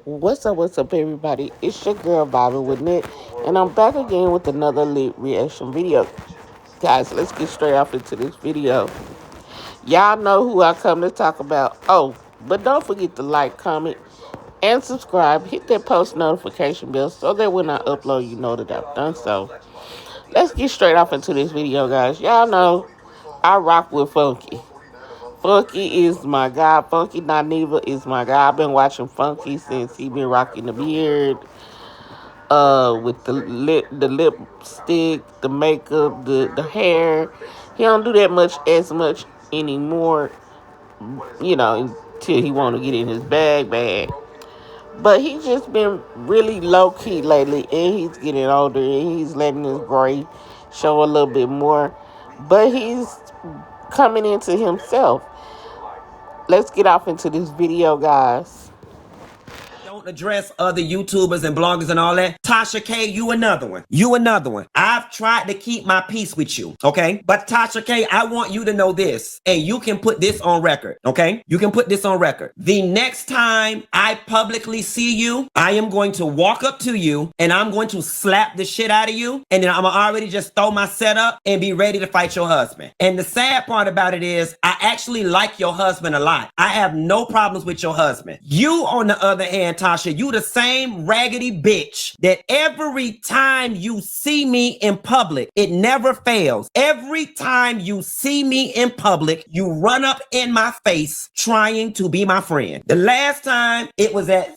What's up, everybody? It's your girl, Bobby with Nick, and I'm back again with another lit reaction video. Guys, let's get straight off into this video. Y'all know who I come to talk about. Oh, but don't forget to like, comment, and subscribe. Hit that post notification bell so that when I upload, you know that I've done so. Let's get straight off into this video, guys. Y'all know I rock with Funky. Funky is my guy. Funky Dineva is my guy. I've been watching Funky since he been rocking the beard, with the lipstick, the makeup, the hair. He don't do that much anymore, until he want to get in his bag. But he's just been really low key lately, and he's getting older, and he's letting his gray show a little bit more. But he's coming into himself. Let's get off into this video, guys. Don't address other YouTubers and bloggers and all that. Tasha K, you another one. You another one. I've tried to keep my peace with you, okay? But Tasha K, I want you to know this, and you can put this on record, okay? You can put this on record. The next time I publicly see you, I am going to walk up to you, and I'm going to slap the shit out of you, and then I'm already just throw my setup and be ready to fight your husband. And the sad part about it is, I actually like your husband a lot. I have no problems with your husband. You, on the other hand, Tasha, you the same raggedy bitch that every time you see me in public, it never fails. Every time you see me in public, you run up in my face trying to be my friend. The last time it was at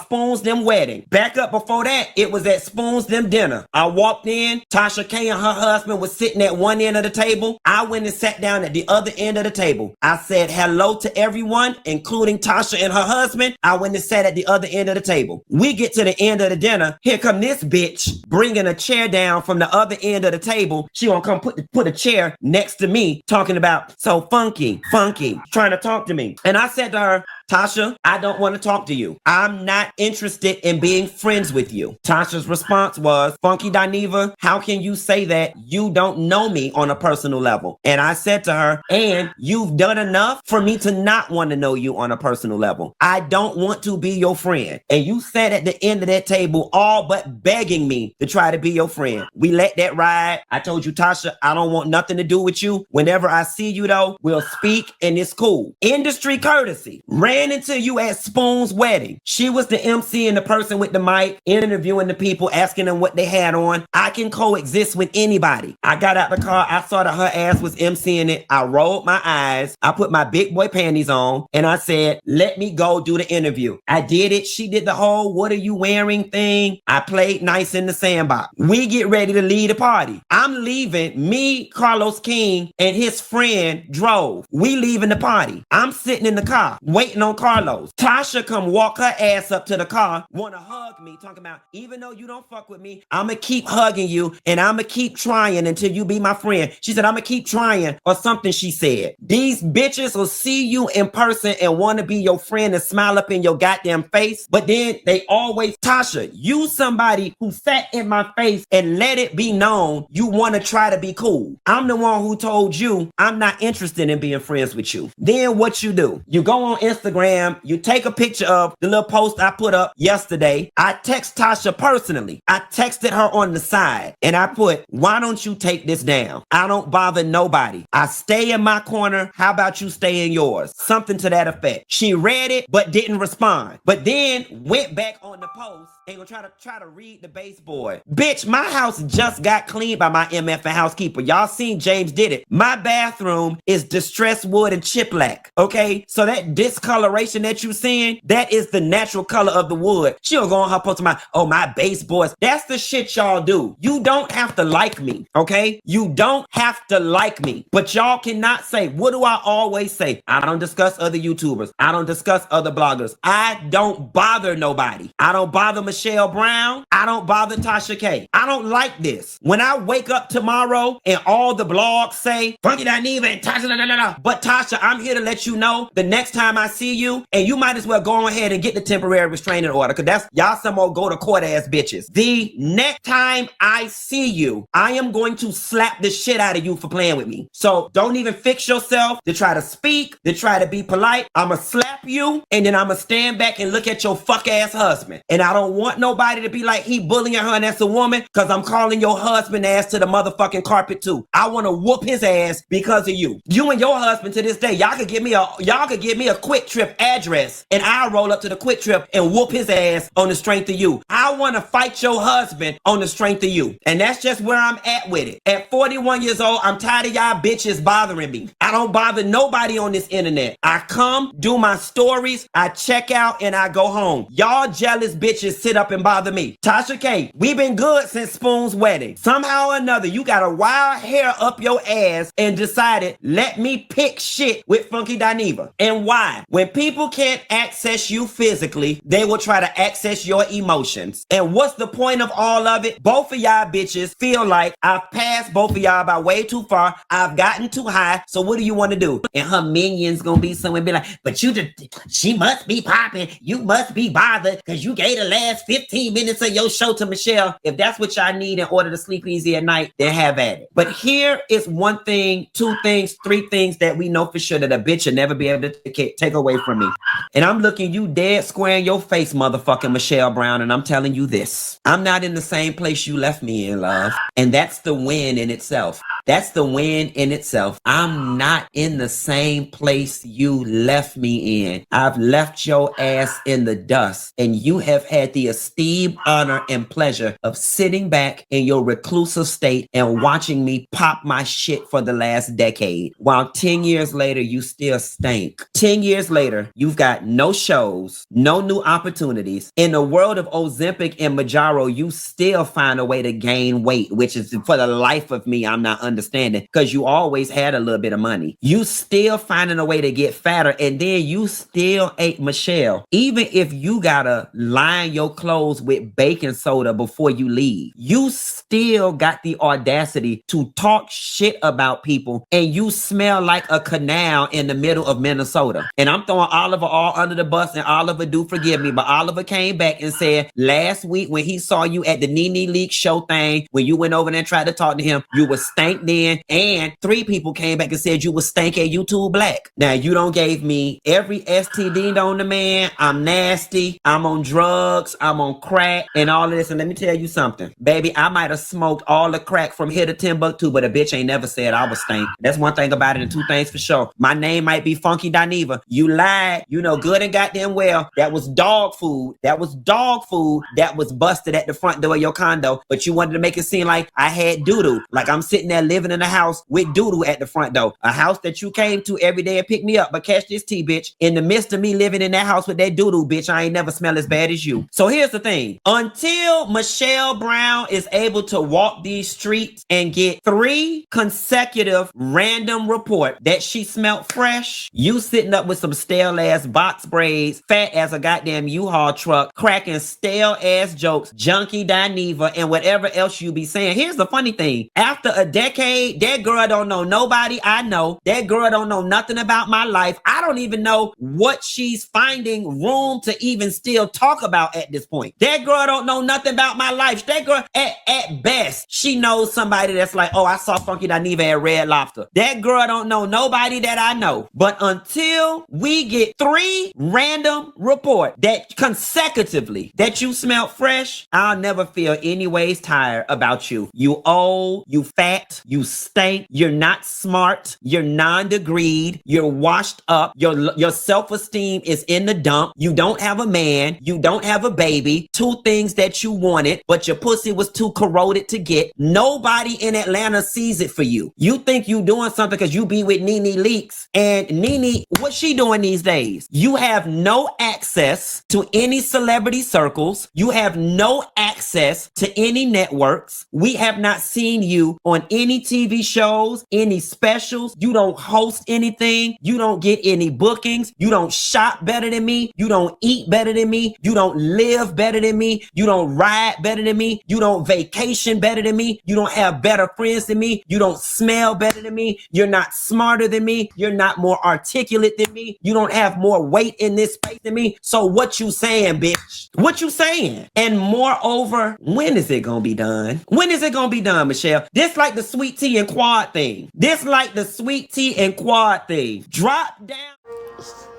Spoon's Them wedding. Back up before that, it was at Spoon's Them dinner. I walked in, Tasha K and her husband was sitting at one end of the table. I went and sat down at the other end of the table. I said hello to everyone, including Tasha and her husband. I went and sat at the other end of the table. We get to the end of the dinner. Here come this bitch bringing a chair down from the other end of the table. She gonna come put a chair next to me, talking about so funky, trying to talk to me. And I said to her, Tasha, I don't want to talk to you. I'm not interested in being friends with you. Tasha's response was, Funky Dineva, how can you say that? You don't know me on a personal level. And I said to her, and you've done enough for me to not want to know you on a personal level. I don't want to be your friend. And you sat at the end of that table all but begging me to try to be your friend. We let that ride. I told you, Tasha, I don't want nothing to do with you. Whenever I see you, though, we'll speak and it's cool. Industry courtesy. Ran into you at Spoon's wedding. She was the MC and the person with the mic, interviewing the people, asking them what they had on. I can coexist with anybody. I got out the car. I saw that her ass was MCing it. I rolled my eyes. I put my big boy panties on and I said, let me go do the interview. I did it. She did the whole what are you wearing thing. I played nice in the sandbox. We get ready to leave the party. I'm leaving. Me, Carlos King, and his friend drove. We leaving the party. I'm sitting in the car waiting on Carlos. Tasha come walk her ass up to the car, wanna hug me, talking about, even though you don't fuck with me, I'ma keep hugging you and I'ma keep trying until you be my friend. She said, I'ma keep trying or something she said. These bitches will see you in person and wanna be your friend and smile up in your goddamn face, but then they always, Tasha, you somebody who sat in my face and let it be known you wanna try to be cool. I'm the one who told you I'm not interested in being friends with you. Then what you do? You go on Instagram, you take a picture of the little post I put up yesterday. I text Tasha personally. I texted her on the side and I put, why don't you take this down? I don't bother nobody. I stay in my corner. How about you stay in yours? Something to that effect. She read it but didn't respond. But then went back on the post and gonna try to read the baseboard. Bitch, my house just got cleaned by my MF and housekeeper. Y'all seen James did it. My bathroom is distressed wood and chiplac. Okay, so that discoloration that you seeing, that is the natural color of the wood. She'll go on her post my, oh, my baseboards. That's the shit y'all do. You don't have to like me, okay? You don't have to like me. But y'all cannot say, what do I always say? I don't discuss other YouTubers. I don't discuss other bloggers. I don't bother nobody. I don't bother Michelle Brown. I don't bother Tasha K. I don't like this. When I wake up tomorrow and all the blogs say, Funky Dineva and Tasha, but Tasha, I'm here to let you know the next time I see you, and you might as well go ahead and get the temporary restraining order, because that's y'all some old go to court ass bitches. The next time I see you, I am going to slap the shit out of you for playing with me. So don't even fix yourself to try to speak, to try to be polite. I'ma slap you, and then I'ma stand back and look at your fuck ass husband. And I don't want nobody to be like he bullying her and that's a woman, because I'm calling your husband ass to the motherfucking carpet too. I want to whoop his ass because of you. You and your husband to this day, y'all could give me a Quick Trip address, and I'll roll up to the Quick Trip and whoop his ass on the strength of you. I want to fight your husband on the strength of you. And that's just where I'm at with it. At 41 years old, I'm tired of y'all bitches bothering me. I don't bother nobody on this internet. I come, do my stories, I check out, and I go home. Y'all jealous bitches sit up and bother me. Tasha K, we been good since Spoon's wedding. Somehow or another, you got a wild hair up your ass and decided, let me pick shit with Funky Dineva. And why? When people can't access you physically, they will try to access your emotions. And what's the point of all of it? Both of y'all bitches feel like I've passed both of y'all by way too far. I've gotten too high. So what do you want to do? And her minions gonna be somewhere and be like, but she must be popping. You must be bothered because you gave the last 15 minutes of your show to Michelle. If that's what y'all need in order to sleep easy at night, then have at it. But here is one thing, two things, three things that we know for sure that a bitch will never be able to take away from me. And I'm looking you dead square in your face, motherfucking Michelle Brown, and I'm telling you this. I'm not in the same place you left me in, love. And that's the win in itself. That's the win in itself. I'm not in the same place you left me in. I've left your ass in the dust, and you have had the esteem, honor, and pleasure of sitting back in your reclusive state and watching me pop my shit for the last decade. While 10 years later, you still stink. 10 years later, you've got no shows, no new opportunities. In the world of Ozempic and Mounjaro, you still find a way to gain weight, which is for the life of me, I'm not understanding, because you always had a little bit of money. You still finding a way to get fatter, and then you still ate Michelle. Even if you gotta line your clothes with baking soda before you leave, you still got the audacity to talk shit about people, and you smell like a canal in the middle of Minnesota. And I'm throwing Oliver all under the bus, and Oliver do forgive me, but Oliver came back and said last week when he saw you at the Nene Leak show thing, when you went over there and tried to talk to him, you was stank then, and 3 people came back and said you was stank at YouTube Black. Now you don't gave me every STD on the man. I'm nasty. I'm on drugs. I'm on crack and all of this. And let me tell you something, baby, I might have smoked all the crack from here to Timbuktu, but a bitch ain't never said I was stank. That's one thing about it, and 2 things for sure. My name might be Funky Dineva. You lied. You know good and goddamn well that was dog food. That was dog food that was busted at the front door of your condo, but you wanted to make it seem like I had doo-doo. Like I'm sitting there living in a house with doo-doo at the front door. A house that you came to every day and picked me up. But catch this tea, bitch. In the midst of me living in that house with that doo-doo, bitch, I ain't never smell as bad as you. So here's the thing. Until Michelle Brown is able to walk these streets and get 3 consecutive random report that she smelled fresh, you sitting up with some stale ass box braids, fat as a goddamn U-Haul truck, cracking stale ass jokes, junkie Dineva, and whatever else you be saying. Here's the funny thing. After a decade, that girl don't know nobody I know. That girl don't know nothing about my life. I don't even know what she's finding room to even still talk about at this point. That girl don't know nothing about my life. That girl, at best, she knows somebody that's like, oh, I saw Funky Dineva at Red Lobster. That girl don't know nobody that I know. But until we get 3 random report that consecutively that you smell fresh, I'll never feel any ways tired about you. You old, you fat, you stink, you're not smart, you're non-degreed, you're washed up, your self-esteem is in the dump, you don't have a man, you don't have a baby, 2 things that you wanted, but your pussy was too corroded to get. Nobody in Atlanta sees it for you. You think you doing something because you be with Nene Leaks, and Nene, what's she doing these days? You have no access to any celebrity circles. You have no access to any networks. We have not seen you on any any TV shows, any specials. You don't host anything. You don't get any bookings. You don't shop better than me. You don't eat better than me. You don't live better than me. You don't ride better than me. You don't vacation better than me. You don't have better friends than me. You don't smell better than me. You're not smarter than me. You're not more articulate than me. You don't have more weight in this space than me. So what you saying, bitch? What you saying? And moreover, when is it gonna be done? When is it gonna be done, Michelle? This like the sweet tea and quad thing. This like the sweet tea and quad thing. Drop down.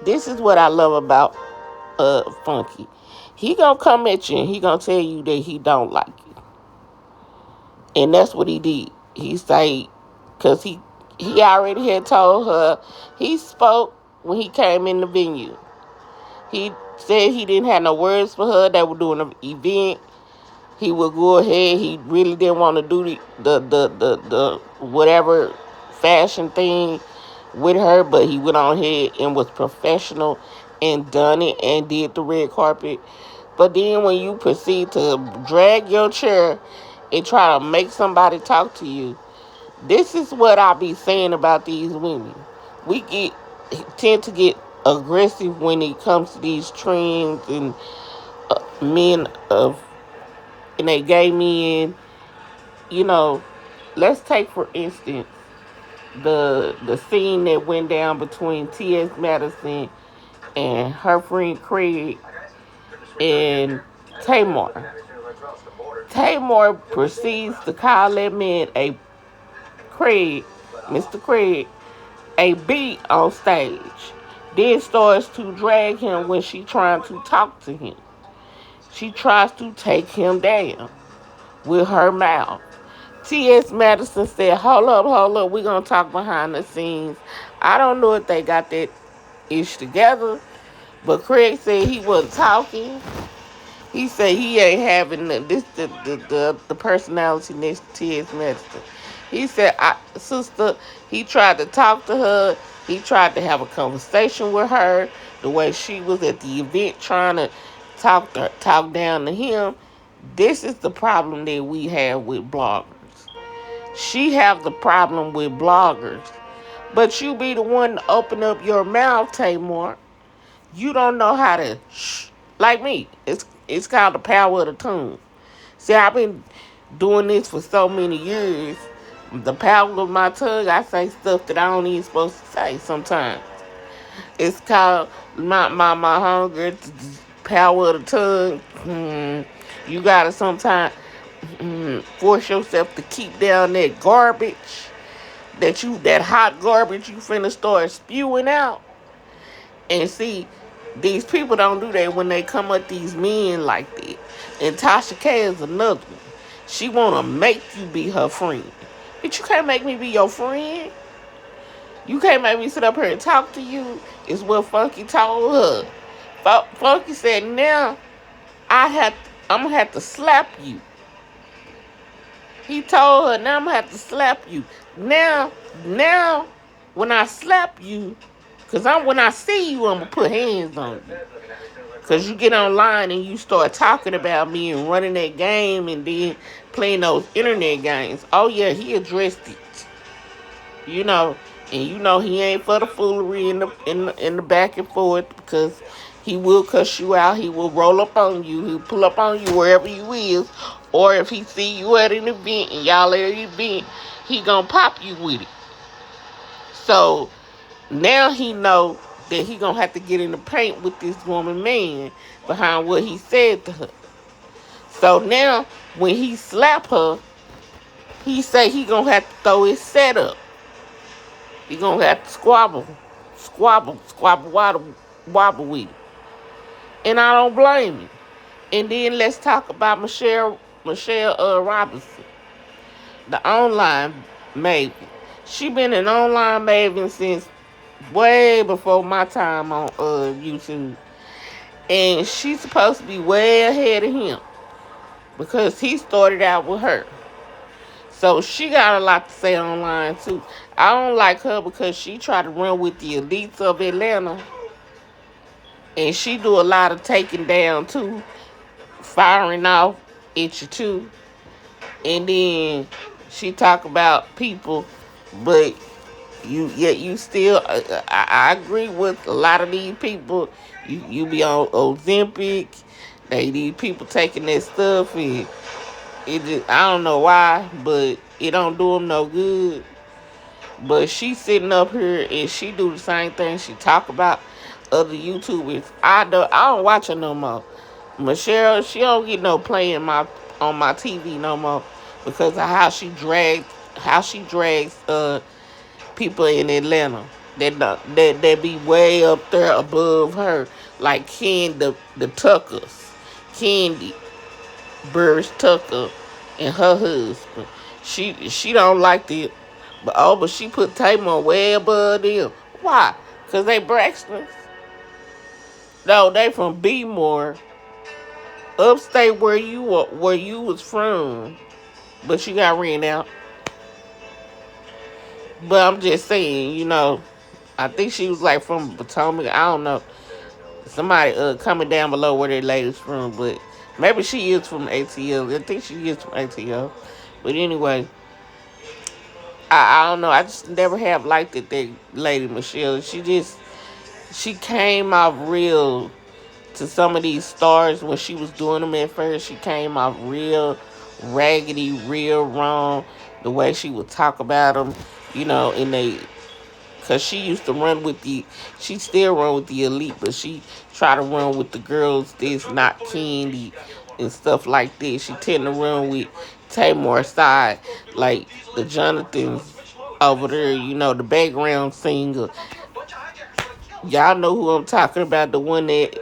This is what I love about Funky. He gonna come at you and he gonna tell you that he don't like you. And that's what he did. He say, cause he already had told her, he spoke when he came in the venue. He said he didn't have no words for her. They were doing an event. He would go ahead. He really didn't want to do the whatever fashion thing with her, but he went on ahead and was professional and done it and did the red carpet. But then when you proceed to drag your chair and try to make somebody talk to you, this is what I be saying about these women. We tend to get aggressive when it comes to these trends and men of and they gay men. You know, let's take for instance the scene that went down between T.S. Madison and her friend Craig and Tamar. Tamar proceeds to call that man Mr. Craig, a B on stage. Then starts to drag him when she trying to talk to him. She tries to take him down with her mouth. T.S. Madison said, hold up, we're going to talk behind the scenes. I don't know if they got that ish together, but Craig said he wasn't talking. He said he ain't having the personality next to T.S. Madison. He said, sister, he tried to talk to her. He tried to have a conversation with her the way she was at the event trying to talk down to him. This is the problem that we have with bloggers. She have the problem with bloggers. But you be the one to open up your mouth, Tamar. You don't know how to shh. Like me. It's called the power of the tongue. See, I've been doing this for so many years. The power of my tongue, I say stuff that I don't even supposed to say sometimes. It's called my hunger, power of the tongue. You gotta sometimes force yourself to keep down that garbage, that hot garbage you finna start spewing out. And see, these people don't do that when they come at these men like that. And Tasha K is another one. She wanna make you be her friend. But you can't make me be your friend. You can't make me sit up here and talk to you. Is what Funky told her. Funky said, now I'm gonna have to slap you. He told her, now I'm gonna have to slap you. Now, when I slap you, when I see you, I'm gonna put hands on you. Cause you get online and you start talking about me and running that game and then playing those internet games. Oh yeah, he addressed it. You know, and you know he ain't for the foolery in the back and forth, because he will cuss you out. He will roll up on you. He'll pull up on you wherever you is. Or if he see you at an event and y'all at an event, he gonna pop you with it. So now he know that he gonna have to get in the paint with this woman man behind what he said to her. So now when he slap her, he say he gonna have to throw his set up. He gonna have to squabble, wobble with it. And I don't blame him. And then let's talk about Michelle Robinson, the online maven. She been an online maven since way before my time on YouTube. And she's supposed to be way ahead of him because he started out with her. So she got a lot to say online too. I don't like her because she tried to run with the elites of Atlanta. And she do a lot of taking down too, firing off at you too. And then She talk about people, but you still. I agree with a lot of these people. You be on Ozempic. These people taking that stuff and it just, I don't know why, but it don't do them no good. But she sitting up here and she do the same thing. She talk about other YouTubers. I don't watch her no more. Michelle, she don't get no play in my on my TV no more because of how she drags people in Atlanta that be way up there above her, like the Tuckers, Candy Burris Tucker, and her husband. She don't like the, but she put Tamar way above them. Why? Cause they Braxtons. No, they from Bmore, upstate where you was from, but you got ran out. But I'm just saying, I think she was like from Potomac. I don't know. Somebody comment down below where that lady's from, but maybe she is from ATL. I think she is from ATL. But anyway, I don't know. I just never have liked that lady Michelle. She came off real to some of these stars when she was doing them at first. She came off real raggedy, real wrong. The way she would talk about them, and cause she used to run with she still run with the elite, but she try to run with the girls that's not Candy and stuff like this. She tend to run with Tamar's side, like the Jonathans over there, the background singer. Y'all know who I'm talking about, the one that's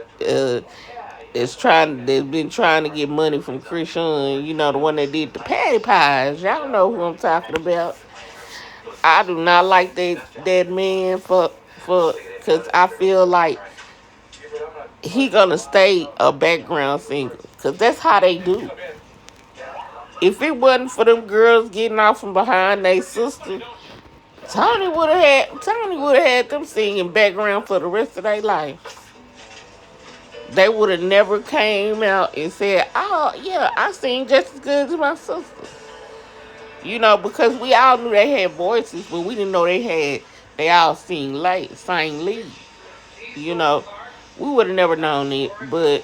been trying to get money from Christian, the one that did the patty pies. Y'all know who I'm talking about. I do not like that man for because I feel like he gonna stay a background singer because that's how they do. If it wasn't for them girls getting off from behind their sister, Tony would have had them singing background for the rest of their life. They would have never came out and said, "Oh yeah, I sing just as good as my sister." Because we all knew they had voices, but we didn't know they all sang lead. You know, we would have never known it. But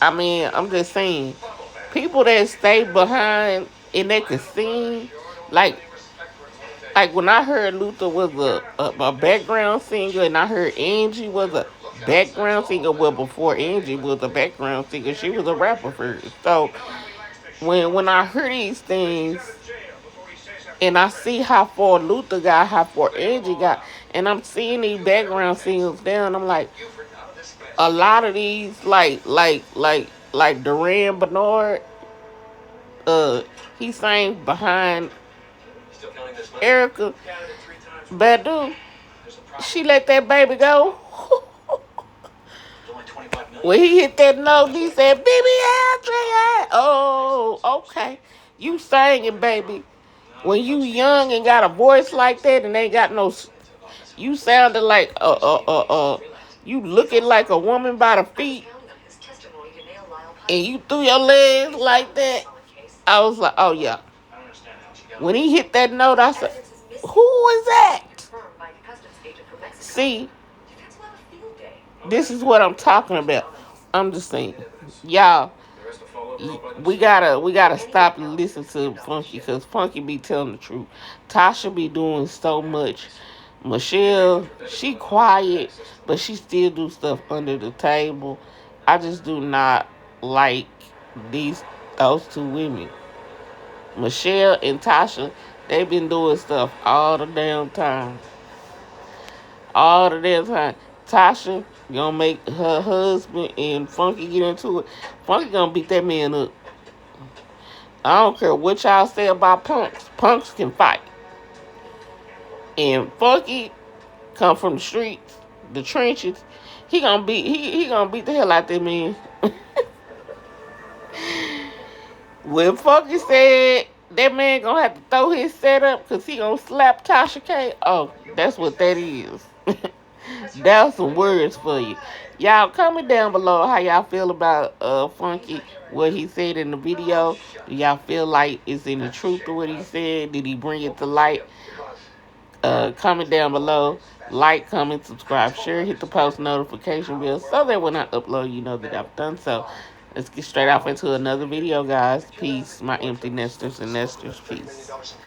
I mean, I'm just saying, people that stay behind and they can sing, like when I heard Luther was a background singer, and I heard Angie was a background singer. Well, before Angie was a background singer, she was a rapper first. So when I hear these things and I see how far Luther got, how far Angie got, and I'm seeing these background singers down, I'm like, a lot of these, like Duran Bernard, he sang behind Erica Badu. She let that baby go. When he hit that note, he said, "Baby, oh, okay. You singing, baby. When you young and got a voice like that and ain't got no, you sounded like you looking like a woman by the feet, and you threw your legs like that." I was like, oh yeah. When he hit that note, I said, "Who is that?" See, this is what I'm talking about. I'm just saying, y'all, we gotta stop and listen to Funky because Funky be telling the truth. Tasha be doing so much. Michelle, she quiet, but she still do stuff under the table. I just do not like those two women. Michelle and Tasha, they been doing stuff all the damn time. All the damn time. Tasha gonna make her husband and Funky get into it. Funky gonna beat that man up. I don't care what y'all say about punks. Punks can fight. And Funky come from the streets, the trenches. He gonna beat the hell out that man. When Funky said that man gonna have to throw his set up because he gonna slap Tasha K. Oh, that's what that is. That was some words for you. Y'all comment down below how y'all feel about Funky, what he said in the video. Do y'all feel like it's any truth to what he said? Did he bring it to light? Comment down below. Like, comment, subscribe, share, hit the post notification bell so that when I upload, you know that I've done so. Let's get straight off into another video, guys. Peace, my empty nesters and nesters. Peace.